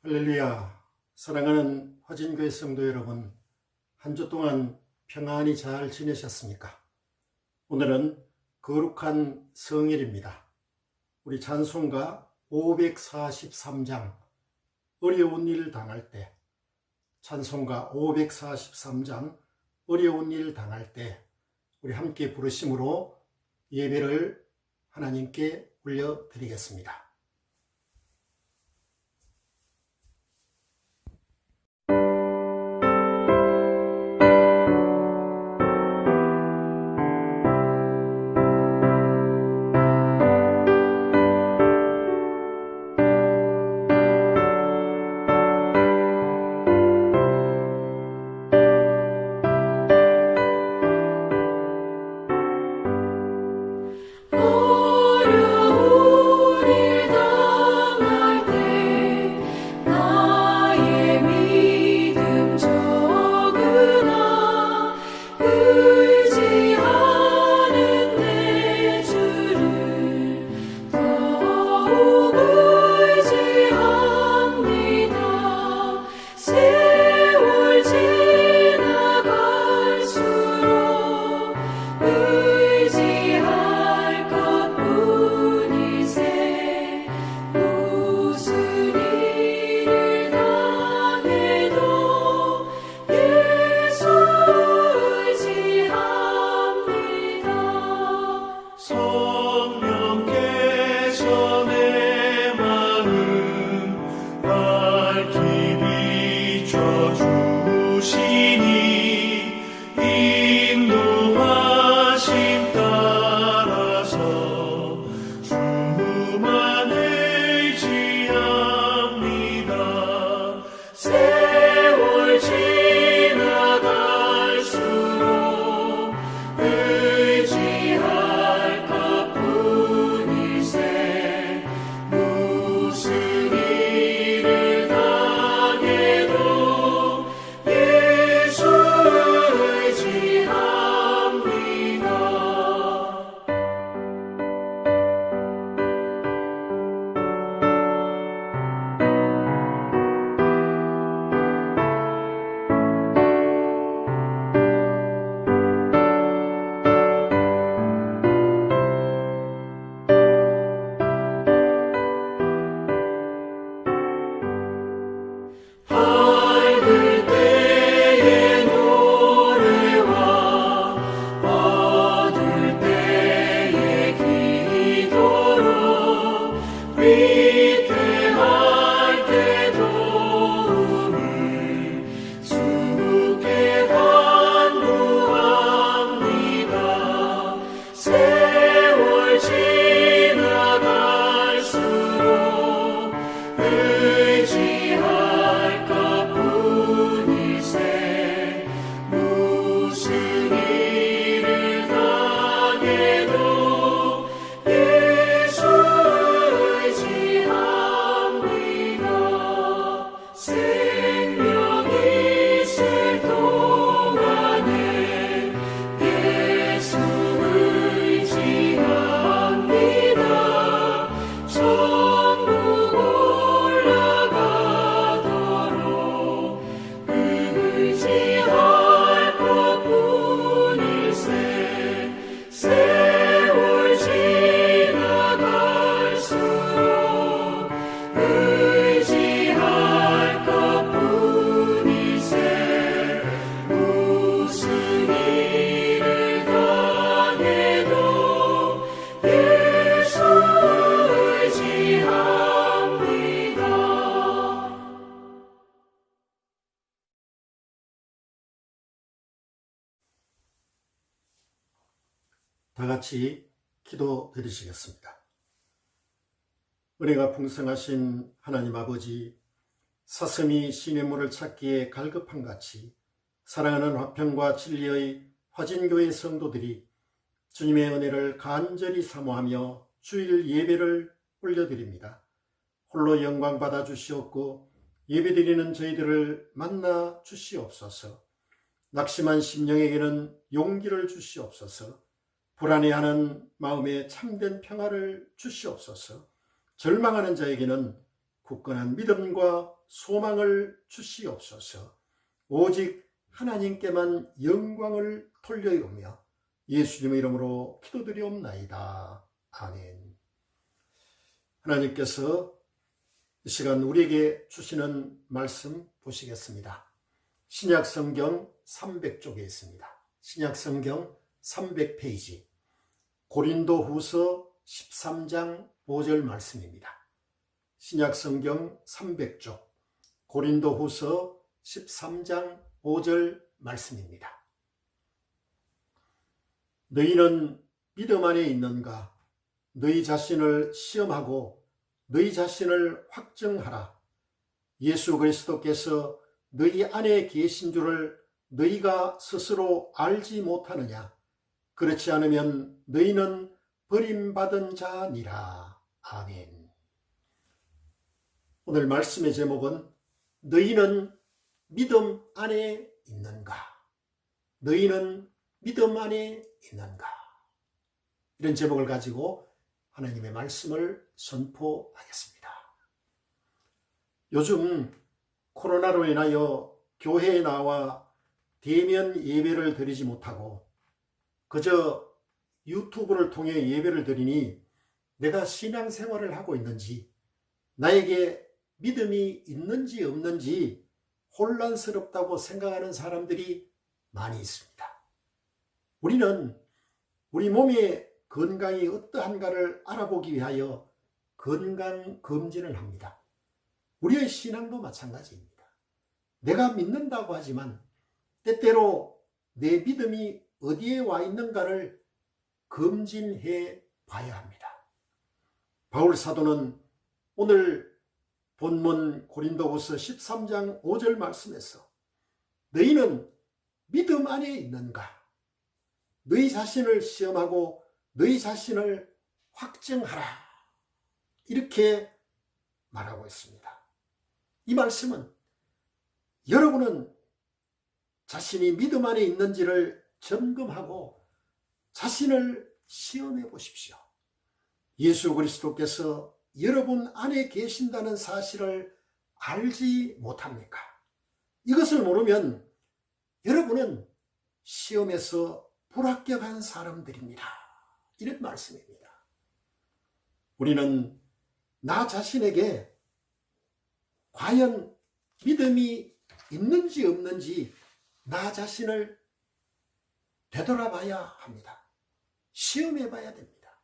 할렐루야. 사랑하는 화진교회 성도 여러분, 한 주 동안 평안히 잘 지내셨습니까? 오늘은 거룩한 성일입니다. 우리 찬송가 543장 어려운 일 당할 때, 찬송가 543장 어려운 일 당할 때 우리 함께 부르심으로 예배를 하나님께 올려드리겠습니다. 다 같이 기도 드리시겠습니다. 은혜가 풍성하신 하나님 아버지, 사슴이 시냇물을 찾기에 갈급한 같이 사랑하는 화평과 진리의 화진교회 성도들이 주님의 은혜를 간절히 사모하며 주일 예배를 올려드립니다. 홀로 영광 받아 주시옵고 예배드리는 저희들을 만나 주시옵소서. 낙심한 심령에게는 용기를 주시옵소서. 불안해하는 마음에 참된 평화를 주시옵소서. 절망하는 자에게는 굳건한 믿음과 소망을 주시옵소서. 오직 하나님께만 영광을 돌려이오며 예수님의 이름으로 기도드리옵나이다. 아멘. 하나님께서 이 시간 우리에게 주시는 말씀 보시겠습니다. 신약성경 300쪽에 있습니다. 신약성경 300페이지 고린도후서 13장 5절 말씀입니다. 신약성경 300쪽 고린도후서 13장 5절 말씀입니다. 너희는 믿음 안에 있는가? 너희 자신을 시험하고 너희 자신을 확증하라. 예수 그리스도께서 너희 안에 계신 줄을 너희가 스스로 알지 못하느냐? 그렇지 않으면 너희는 버림받은 자니라. 아멘. 오늘 말씀의 제목은 너희는 믿음 안에 있는가? 너희는 믿음 안에 있는가? 이런 제목을 가지고 하나님의 말씀을 선포하겠습니다. 요즘 코로나로 인하여 교회에 나와 대면 예배를 드리지 못하고 그저 유튜브를 통해 예배를 드리니 내가 신앙생활을 하고 있는지 나에게 믿음이 있는지 없는지 혼란스럽다고 생각하는 사람들이 많이 있습니다. 우리는 우리 몸의 건강이 어떠한가를 알아보기 위하여 건강검진을 합니다. 우리의 신앙도 마찬가지입니다. 내가 믿는다고 하지만 때때로 내 믿음이 어디에 와 있는가를 검진해 봐야 합니다. 바울 사도는 오늘 본문 고린도후서 13장 5절 말씀에서 너희는 믿음 안에 있는가? 너희 자신을 시험하고 너희 자신을 확증하라. 이렇게 말하고 있습니다. 이 말씀은 여러분은 자신이 믿음 안에 있는지를 점검하고 자신을 시험해 보십시오. 예수 그리스도께서 여러분 안에 계신다는 사실을 알지 못합니까? 이것을 모르면 여러분은 시험에서 불합격한 사람들입니다. 이런 말씀입니다. 우리는 나 자신에게 과연 믿음이 있는지 없는지 나 자신을 되돌아봐야 합니다. 시험해 봐야 됩니다.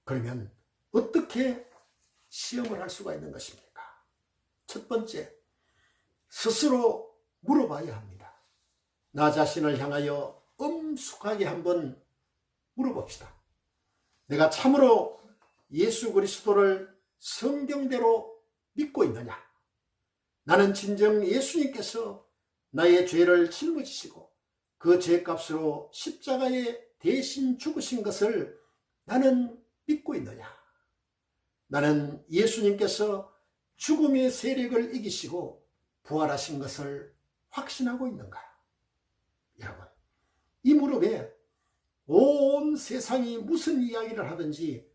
그러면 어떻게 시험을 할 수가 있는 것입니까? 첫 번째, 스스로 물어봐야 합니다. 나 자신을 향하여 엄숙하게 한번 물어봅시다. 내가 참으로 예수 그리스도를 성경대로 믿고 있느냐? 나는 진정 예수님께서 나의 죄를 짊어지시고 그 죄값으로 십자가에 대신 죽으신 것을 나는 믿고 있느냐? 나는 예수님께서 죽음의 세력을 이기시고 부활하신 것을 확신하고 있는가? 여러분, 이 무릎에 온 세상이 무슨 이야기를 하든지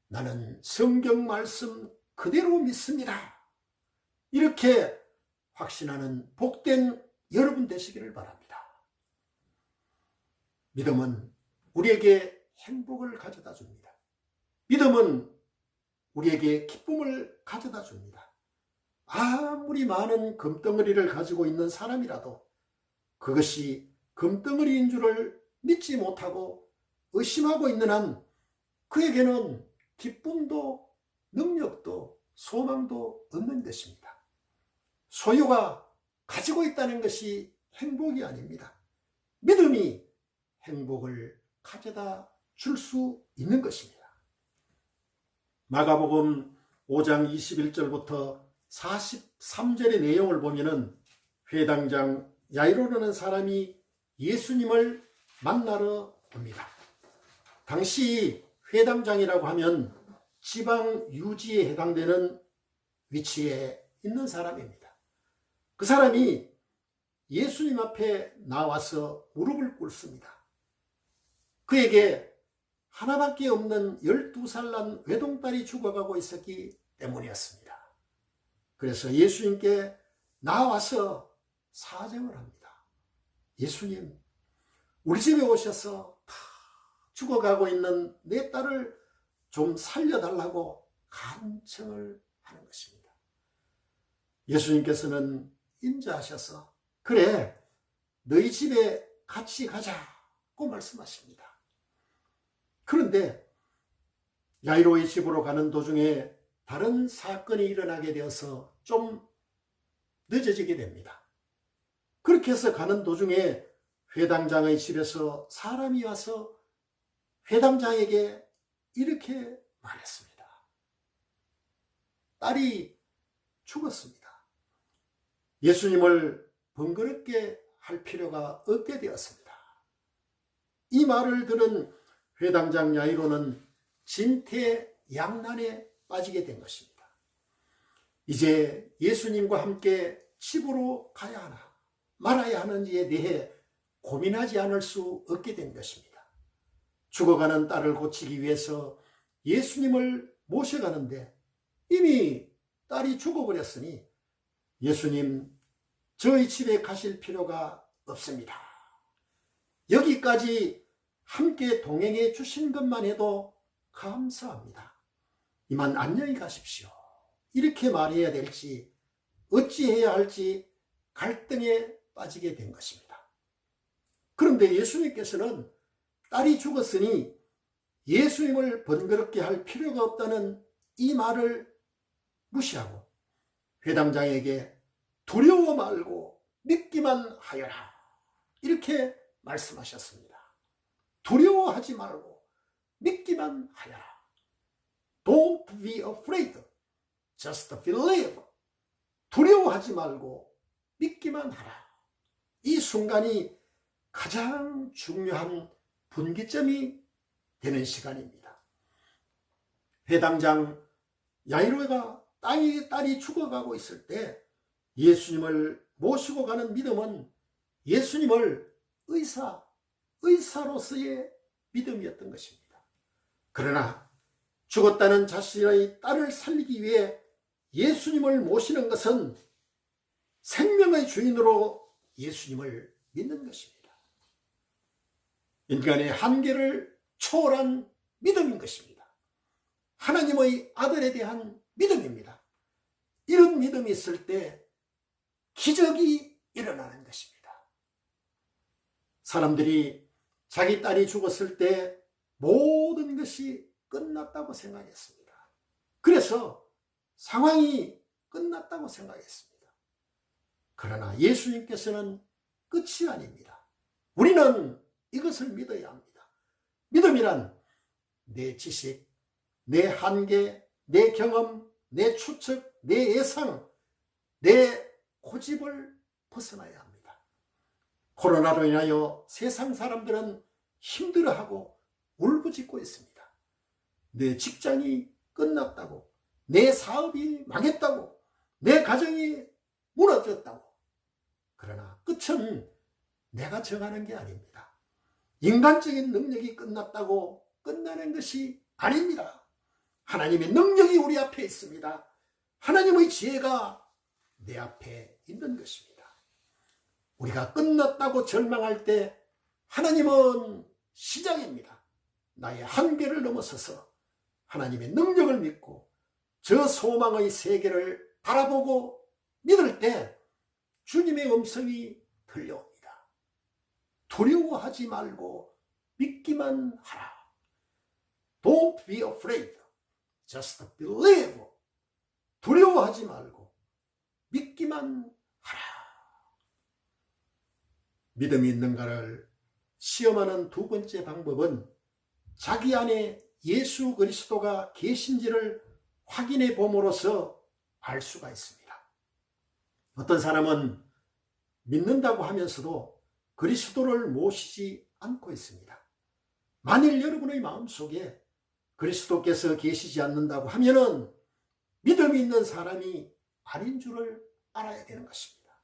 나는 성경 말씀 그대로 믿습니다. 이렇게 확신하는 복된 여러분 되시기를 바랍니다. 믿음은 우리에게 행복을 가져다 줍니다. 믿음은 우리에게 기쁨을 가져다 줍니다. 아무리 많은 금덩어리를 가지고 있는 사람이라도 그것이 금덩어리인 줄을 믿지 못하고 의심하고 있는 한 그에게는 기쁨도 능력도 소망도 없는 것입니다. 소유가 가지고 있다는 것이 행복이 아닙니다. 믿음이 행복을 가져다 줄 수 있는 것입니다. 마가복음 5장 21절부터 43절의 내용을 보면은 회당장 야이로라는 사람이 예수님을 만나러 옵니다. 당시 회당장이라고 하면 지방 유지에 해당되는 위치에 있는 사람입니다. 그 사람이 예수님 앞에 나와서 무릎을 꿇습니다. 그에게 하나밖에 없는 12살 난 외동딸이 죽어가고 있었기 때문이었습니다. 그래서 예수님께 나와서 사정을 합니다. 예수님, 우리 집에 오셔서 다 죽어가고 있는 내 딸을 좀 살려달라고 간청을 하는 것입니다. 예수님께서는 인자하셔서 그래, 너희 집에 같이 가자고 말씀하십니다. 그런데 야이로의 집으로 가는 도중에 다른 사건이 일어나게 되어서 좀 늦어지게 됩니다. 그렇게 해서 가는 도중에 회당장의 집에서 사람이 와서 회당장에게 이렇게 말했습니다. 딸이 죽었습니다. 예수님을 번거롭게 할 필요가 없게 되었습니다. 이 말을 들은 회당장 야이로는 진퇴양난에 빠지게 된 것입니다. 이제 예수님과 함께 집으로 가야 하나 말아야 하는지에 대해 고민하지 않을 수 없게 된 것입니다. 죽어가는 딸을 고치기 위해서 예수님을 모셔가는데 이미 딸이 죽어버렸으니 예수님, 저희 집에 가실 필요가 없습니다. 여기까지 함께 동행해 주신 것만 해도 감사합니다. 이만 안녕히 가십시오. 이렇게 말해야 될지 어찌해야 할지 갈등에 빠지게 된 것입니다. 그런데 예수님께서는 딸이 죽었으니 예수님을 번거롭게 할 필요가 없다는 이 말을 무시하고 회당장에게 두려워 말고 믿기만 하여라, 이렇게 말씀하셨습니다. 두려워하지 말고 믿기만 하여라. Don't be afraid. Just believe. 두려워하지 말고 믿기만 하라. 이 순간이 가장 중요한 분기점이 되는 시간입니다. 회당장 야이로가 딸이 죽어가고 있을 때 예수님을 모시고 가는 믿음은 예수님을 의사로서의 믿음이었던 것입니다. 그러나 죽었다는 자신의 딸을 살리기 위해 예수님을 모시는 것은 생명의 주인으로 예수님을 믿는 것입니다. 인간의 한계를 초월한 믿음인 것입니다. 하나님의 아들에 대한 믿음입니다. 이런 믿음이 있을 때 기적이 일어나는 것입니다. 사람들이 자기 딸이 죽었을 때 모든 것이 끝났다고 생각했습니다. 그래서 상황이 끝났다고 생각했습니다. 그러나 예수님께서는 끝이 아닙니다. 우리는 이것을 믿어야 합니다. 믿음이란 내 지식, 내 한계, 내 경험, 내 추측, 내 예상, 내 고집을 벗어나야 합니다. 코로나로 인하여 세상 사람들은 힘들어하고 울부짖고 있습니다. 내 직장이 끝났다고, 내 사업이 망했다고, 내 가정이 무너졌다고. 그러나 끝은 내가 정하는 게 아닙니다. 인간적인 능력이 끝났다고 끝나는 것이 아닙니다. 하나님의 능력이 우리 앞에 있습니다. 하나님의 지혜가 내 앞에 있는 것입니다. 우리가 끝났다고 절망할 때 하나님은 시작입니다. 나의 한계를 넘어서서 하나님의 능력을 믿고 저 소망의 세계를 바라보고 믿을 때 주님의 음성이 들려옵니다. 두려워하지 말고 믿기만 하라. Don't be afraid. Just believe. 두려워하지 말고 믿기만 하라. 믿음이 있는가를 시험하는 두 번째 방법은 자기 안에 예수 그리스도가 계신지를 확인해 봄으로써 알 수가 있습니다. 어떤 사람은 믿는다고 하면서도 그리스도를 모시지 않고 있습니다. 만일 여러분의 마음속에 그리스도께서 계시지 않는다고 하면은 믿음이 있는 사람이 아닌 줄을 알아야 되는 것입니다.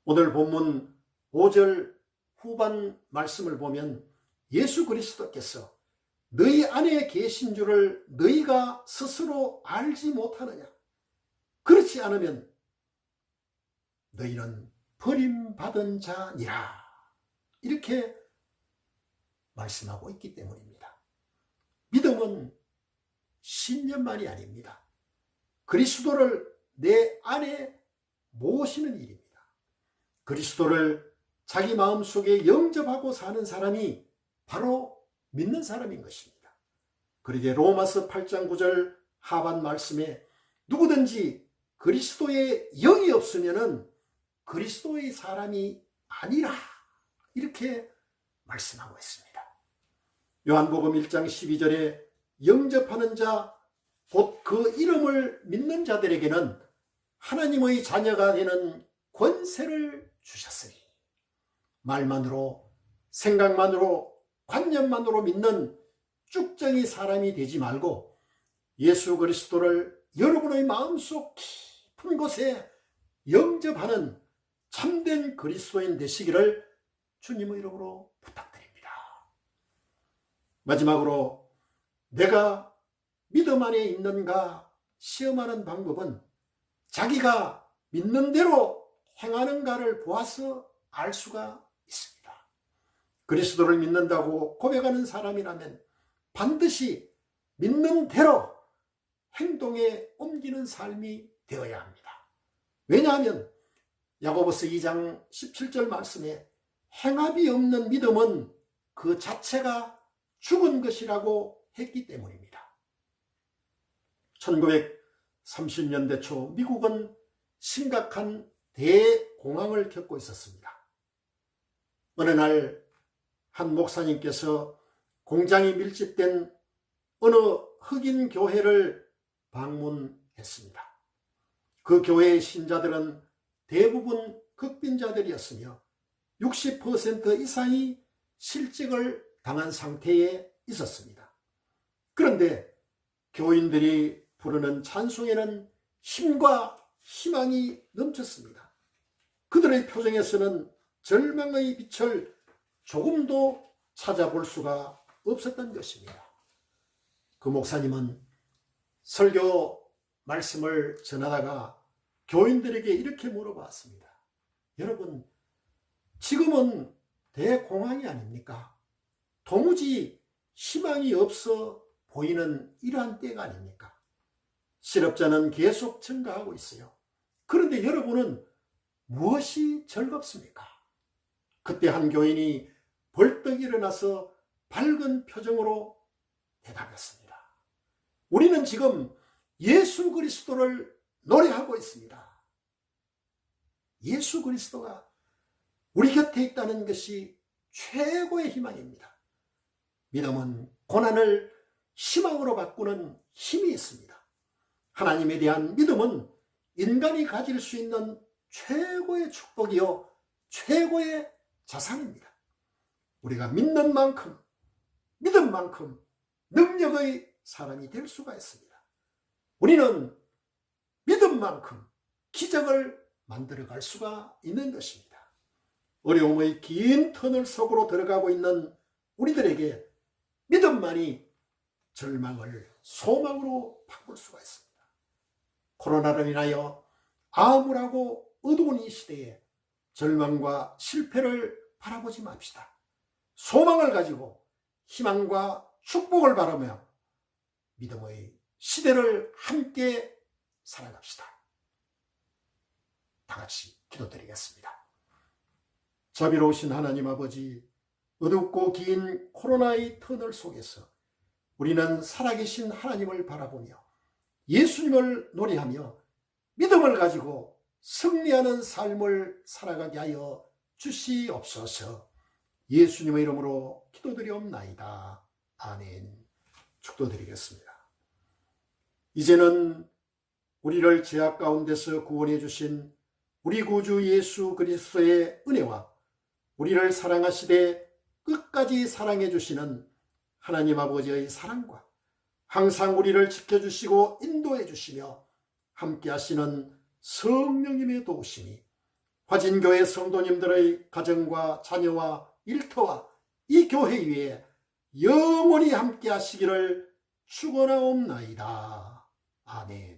오늘 본문 5절 후반 말씀을 보면 예수 그리스도께서 너희 안에 계신 줄을 너희가 스스로 알지 못하느냐? 그렇지 않으면 너희는 버림받은 자니라. 이렇게 말씀하고 있기 때문입니다. 믿음은 신념만이 아닙니다. 그리스도를 내 안에 모시는 일입니다. 그리스도를 자기 마음속에 영접하고 사는 사람이 바로 믿는 사람인 것입니다. 그러기에 로마서 8장 9절 하반 말씀에 누구든지 그리스도의 영이 없으면은 그리스도의 사람이 아니라 이렇게 말씀하고 있습니다. 요한복음 1장 12절에 영접하는 자 곧 그 이름을 믿는 자들에게는 하나님의 자녀가 되는 권세를 주셨으니, 말만으로 생각만으로 관념만으로 믿는 쭉정이 사람이 되지 말고 예수 그리스도를 여러분의 마음속 깊은 곳에 영접하는 참된 그리스도인 되시기를 주님의 이름으로 부탁드립니다. 마지막으로 내가 믿음 안에 있는가 시험하는 방법은 자기가 믿는 대로 행하는가를 보아서 알 수가 있습니다. 그리스도를 믿는다고 고백하는 사람이라면 반드시 믿는 대로 행동에 옮기는 삶이 되어야 합니다. 왜냐하면 야고보서 2장 17절 말씀에 행함이 없는 믿음은 그 자체가 죽은 것이라고 했기 때문입니다. 1930년대 초 미국은 심각한 대공황을 겪고 있었습니다. 어느 날 한 목사님께서 공장이 밀집된 어느 흑인 교회를 방문했습니다. 그 교회의 신자들은 대부분 극빈자들이었으며 60% 이상이 실직을 당한 상태에 있었습니다. 그런데 교인들이 부르는 찬송에는 힘과 희망이 넘쳤습니다. 그들의 표정에서는 절망의 빛을 조금도 찾아볼 수가 없었던 것입니다. 그 목사님은 설교 말씀을 전하다가 교인들에게 이렇게 물어봤습니다. 여러분, 지금은 대공황이 아닙니까? 도무지 희망이 없어 보이는 이러한 때가 아닙니까? 실업자는 계속 증가하고 있어요. 그런데 여러분은 무엇이 즐겁습니까? 그때 한 교인이 벌떡 일어나서 밝은 표정으로 대답했습니다. 우리는 지금 예수 그리스도를 노래하고 있습니다. 예수 그리스도가 우리 곁에 있다는 것이 최고의 희망입니다. 믿음은 고난을 희망으로 바꾸는 힘이 있습니다. 하나님에 대한 믿음은 인간이 가질 수 있는 최고의 축복이요 최고의 자산입니다. 우리가 믿는 만큼, 믿은 만큼 능력의 사람이 될 수가 있습니다. 우리는 믿은 만큼 기적을 만들어갈 수가 있는 것입니다. 어려움의 긴 터널 속으로 들어가고 있는 우리들에게 믿음만이 절망을 소망으로 바꿀 수가 있습니다. 코로나로 인하여 암울하고 어두운 이 시대에 절망과 실패를 바라보지 맙시다. 소망을 가지고 희망과 축복을 바라며 믿음의 시대를 함께 살아갑시다. 다 같이 기도드리겠습니다. 자비로우신 하나님 아버지, 어둡고 긴 코로나의 터널 속에서 우리는 살아계신 하나님을 바라보며 예수님을 노래하며 믿음을 가지고 승리하는 삶을 살아가게 하여 주시옵소서. 예수님의 이름으로 기도드리옵나이다. 아멘. 축도드리겠습니다. 이제는 우리를 죄악 가운데서 구원해 주신 우리 구주 예수 그리스도의 은혜와 우리를 사랑하시되 끝까지 사랑해 주시는 하나님 아버지의 사랑과 항상 우리를 지켜주시고 인도해 주시며 함께 하시는 성령님의 도우심이 화진교회 성도님들의 가정과 자녀와 일터와 이 교회 위에 영원히 함께 하시기를 축원하옵나이다. 아멘.